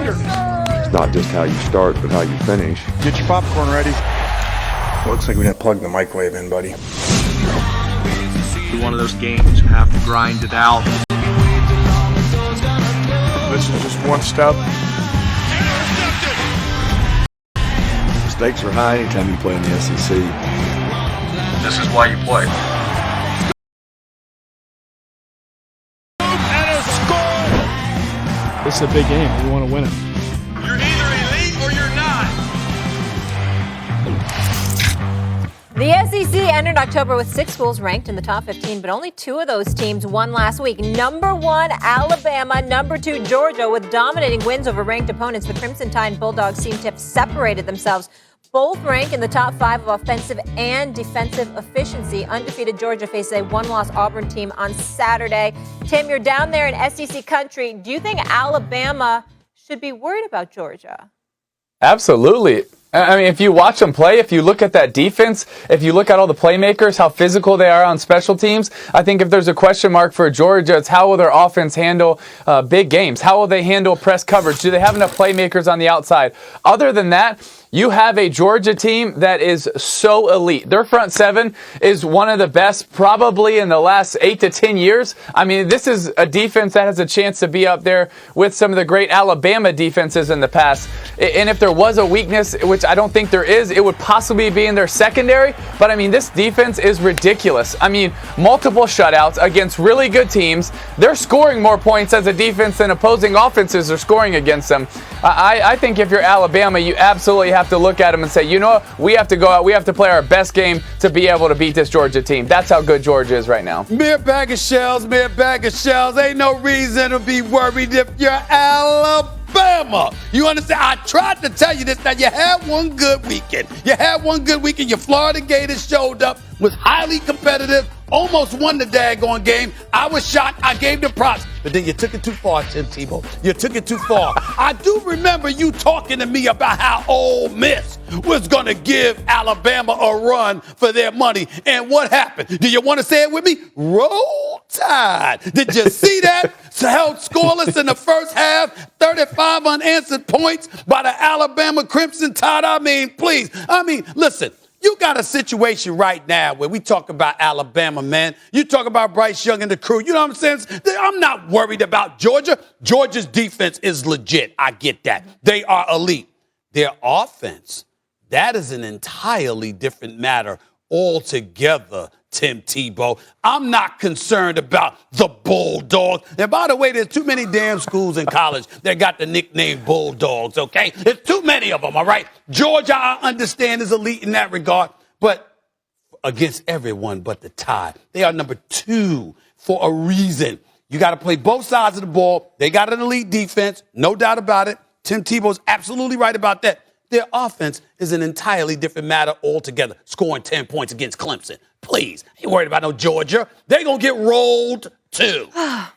standard. It's not just how you start, but how you finish. Get your popcorn ready. Looks like we didn't plug the microwave in, buddy. One of those games you have to grind it out. This is just one step. Stakes are high anytime you play in the SEC. This is why you play. This is a big game. We want to win it. You're either elite or you're not. The SEC entered October with 6 schools ranked in the top 15, but only 2 of those teams won last week. Number 1, Alabama. Number 2, Georgia. With dominating wins over ranked opponents, the Crimson Tide and Bulldogs seem to have separated themselves. Both rank in the top 5 of offensive and defensive efficiency. Undefeated Georgia faces a 1-loss Auburn team on Saturday. Tim, you're down there in SEC country. Do you think Alabama should be worried about Georgia? Absolutely. I mean, if you watch them play, if you look at that defense, if you look at all the playmakers, how physical they are on special teams, I think if there's a question mark for Georgia, it's how will their offense handle big games? How will they handle press coverage? Do they have enough playmakers on the outside? Other than that, you have a Georgia team that is so elite. Their front 7 is one of the best probably in the last 8 to 10 years. I mean, this is a defense that has a chance to be up there with some of the great Alabama defenses in the past. And if there was a weakness, which I don't think there is, it would possibly be in their secondary. But I mean, this defense is ridiculous. I mean, multiple shutouts against really good teams. They're scoring more points as a defense than opposing offenses are scoring against them. I think if you're Alabama, you absolutely have to look at them and say, you know what, we have to go out, we have to play our best game to be able to beat this Georgia team. That's how good Georgia is right now. Mere bag of shells, mere bag of shells. Ain't no reason to be worried if you're Alabama. You understand? I tried to tell you this, that you had one good weekend. Your Florida Gators showed up, was highly competitive, almost won the daggone game. I was shocked. I gave them props. But then you took it too far, Tim Tebow. You took it too far. I do remember you talking to me about how Ole Miss was going to give Alabama a run for their money. And what happened? Do you want to say it with me? Roll Tide. Did you see that? Held scoreless in the first half, 35 unanswered points by the Alabama Crimson Tide. I mean, please. Listen. You got a situation right now where we talk about Alabama, man. You talk about Bryce Young and the crew. You know what I'm saying? I'm not worried about Georgia. Georgia's defense is legit. I get that. They are elite. Their offense, that is an entirely different matter altogether, Tim Tebow. I'm not concerned about the Bulldogs. And by the way, there's too many damn schools in college that got the nickname Bulldogs, okay? There's too many of them, all right? Georgia, I understand, is elite in that regard, but against everyone but the Tide. They are number 2 for a reason. You got to play both sides of the ball. They got an elite defense, no doubt about it. Tim Tebow's absolutely right about that. Their offense is an entirely different matter altogether, scoring 10 points against Clemson. Please, ain't worried about no Georgia. They're going to get rolled, too. All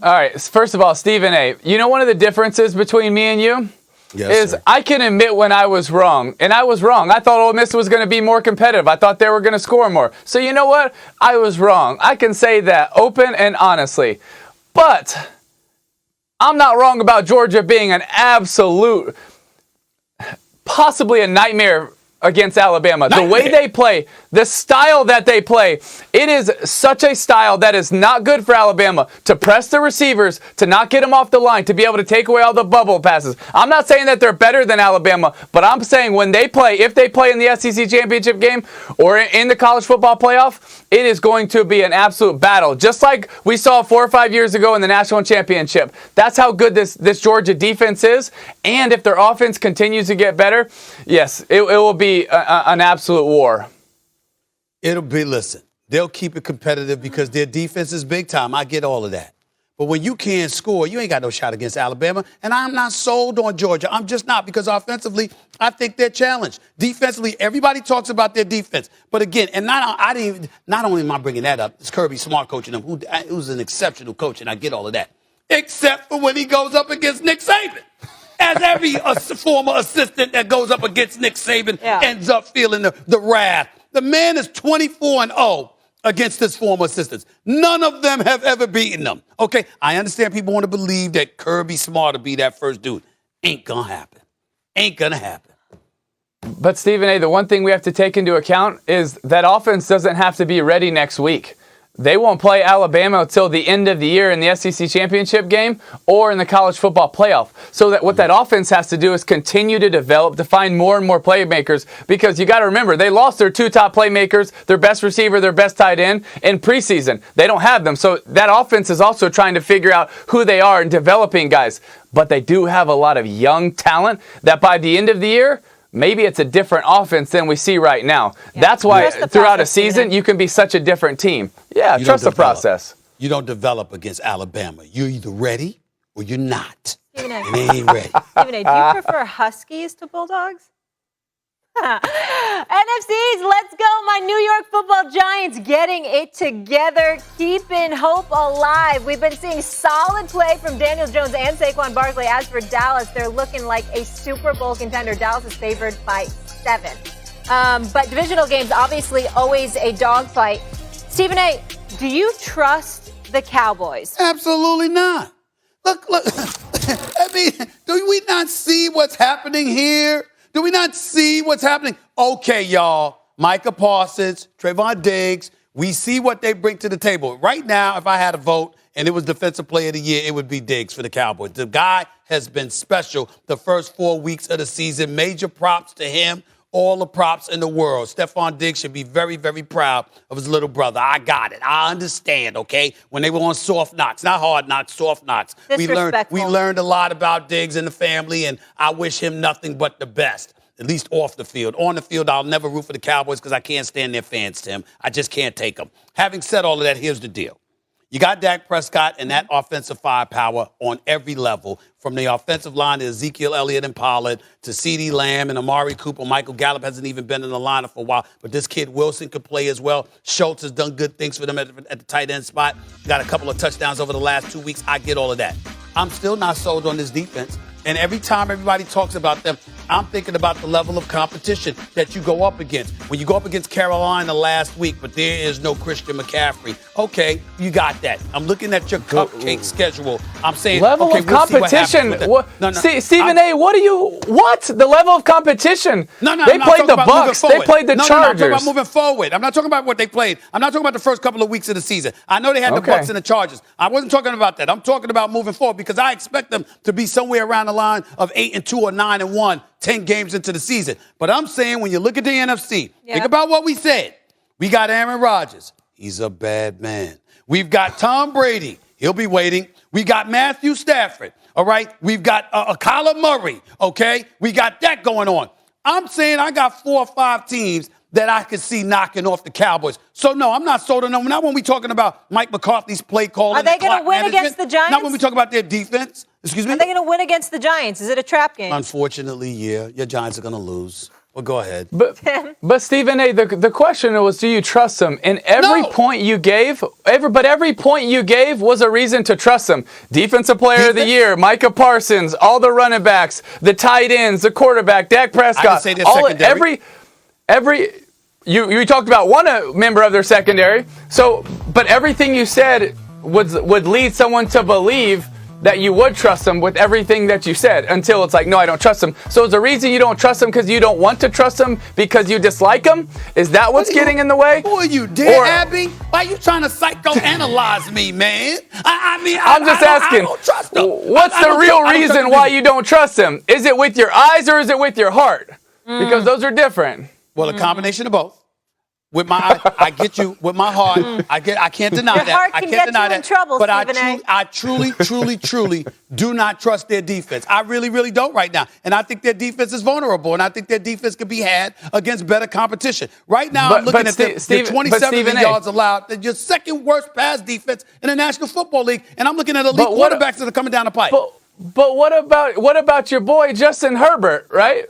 right, first of all, Stephen A., you know one of the differences between me and you? Yes, is sir. I can admit when I was wrong, and I was wrong. I thought Ole Miss was going to be more competitive. I thought they were going to score more. So you know what? I was wrong. I can say that open and honestly. But I'm not wrong about Georgia being an absolute, possibly a nightmare against Alabama. The way they play, the style that they play, it is such a style that is not good for Alabama to press the receivers, to not get them off the line, to be able to take away all the bubble passes. I'm not saying that they're better than Alabama, but I'm saying when they play, if they play in the SEC championship game or in the college football playoff, it is going to be an absolute battle. Just like we saw 4 or 5 years ago in the national championship. That's how good this Georgia defense is. And if their offense continues to get better, yes, it will be an absolute war. It'll be, listen, they'll keep it competitive because their defense is big time. I get all of that. But when you can't score, you ain't got no shot against Alabama. And I'm not sold on Georgia. I'm just not, because offensively, I think they're challenged. Defensively, everybody talks about their defense. But again, and not only am I bringing that up, it's Kirby Smart coaching them, who's an exceptional coach, and I get all of that. Except for when he goes up against Nick Saban. As every former assistant that goes up against Nick Saban ends up feeling the wrath. The man is 24-0 against his former assistants. None of them have ever beaten them. Okay, I understand people want to believe that Kirby Smart will be that first dude. Ain't gonna happen. Ain't gonna happen. But Stephen A., the one thing we have to take into account is that offense doesn't have to be ready next week. They won't play Alabama until the end of the year in the SEC championship game or in the college football playoff. So that what that offense has to do is continue to develop, to find more and more playmakers, because you got to remember, they lost their two top playmakers, their best receiver, their best tight end in preseason. They don't have them. So that offense is also trying to figure out who they are and developing guys. But they do have a lot of young talent that by the end of the year, maybe it's a different offense than we see right now. Yeah. That's why throughout a season, you can be such a different team. Yeah, trust the process. You don't develop against Alabama. You're either ready or you're not. And they ain't ready. Stephen A., do you prefer Huskies to Bulldogs? NFCs, let's go. My New York football Giants getting it together, keeping hope alive. We've been seeing solid play from Daniel Jones and Saquon Barkley. As for Dallas, they're looking like a Super Bowl contender. Dallas is favored by 7. But divisional games, obviously, always a dogfight. Stephen A., do you trust the Cowboys? Absolutely not. Look. I mean, do we not see what's happening here? Do we not see what's happening? Okay, y'all. Micah Parsons, Trayvon Diggs, we see what they bring to the table. Right now, if I had a vote and it was Defensive Player of the Year, it would be Diggs for the Cowboys. The guy has been special the first 4 weeks of the season. Major props to him. All the props in the world. Stephon Diggs should be very, very proud of his little brother. I got it. I understand, okay? When they were on soft knocks, not hard knocks, soft knocks. We learned a lot about Diggs and the family, and I wish him nothing but the best, at least off the field. On the field, I'll never root for the Cowboys because I can't stand their fans, Tim. I just can't take them. Having said all of that, here's the deal. You got Dak Prescott and that offensive firepower on every level, from the offensive line to Ezekiel Elliott and Pollard to CeeDee Lamb and Amari Cooper. Michael Gallup hasn't even been in the lineup for a while, but this kid Wilson could play as well. Schultz has done good things for them at the tight end spot. Got a couple of touchdowns over the last 2 weeks. I get all of that. I'm still not sold on this defense. And every time everybody talks about them, I'm thinking about the level of competition that you go up against. When you go up against Carolina last week, but there is no Christian McCaffrey. Okay, you got that. I'm looking at your cupcake schedule. I'm saying, level of competition. Stephen A., what? The level of competition? No, they played the Bucks. They played the Chargers. No, I'm talking about moving forward. I'm not talking about what they played. I'm not talking about the first couple of weeks of the season. I know they had the Bucks and the Chargers. I wasn't talking about that. I'm talking about moving forward because I expect them to be somewhere around the line of 8-2 or 9-1, 10 games into the season. But I'm saying when you look at the NFC, think about what we said. We got Aaron Rodgers. He's a bad man. We've got Tom Brady. He'll be waiting. We got Matthew Stafford. All right. We've got Kyler Murray. Okay. We got that going on. I'm saying I got 4 or 5 teams that I could see knocking off the Cowboys. So, no, I'm not sold on them. Not when we talking about Mike McCarthy's play calling. Are they going to win against the Giants? Not when we talk about their defense. Excuse me? Are they going to win against the Giants? Is it a trap game? Unfortunately, yeah. Your Giants are going to lose. Well, go ahead. But Stephen A., the question was, do you trust them? And every point you gave, every point you gave was a reason to trust them. Defensive Player of the Year, Micah Parsons, all the running backs, the tight ends, the quarterback, Dak Prescott. I can say secondary. You talked about one member of their secondary. So, but everything you said would lead someone to believe that you would trust them with everything that you said, until it's like, no, I don't trust them. So is the reason you don't trust them because you don't want to trust them because you dislike them? Is that what's getting in the way? Who are you, dear Abby? Why are you trying to psychoanalyze me, man? I'm just asking, I don't trust them. What's the real reason why you don't trust them? Is it with your eyes or is it with your heart? Because those are different. Well, a combination of both. With my eye, I get you. With my heart, I can't deny that. Your heart can get you in trouble, but I truly do not trust their defense. I really, really don't right now. And I think their defense is vulnerable, and I think their defense could be had against better competition. Right now, I'm looking at the 27 yards allowed. They're your second worst pass defense in the National Football League, and I'm looking at elite quarterbacks that are coming down the pipe. But what about your boy Justin Herbert, right?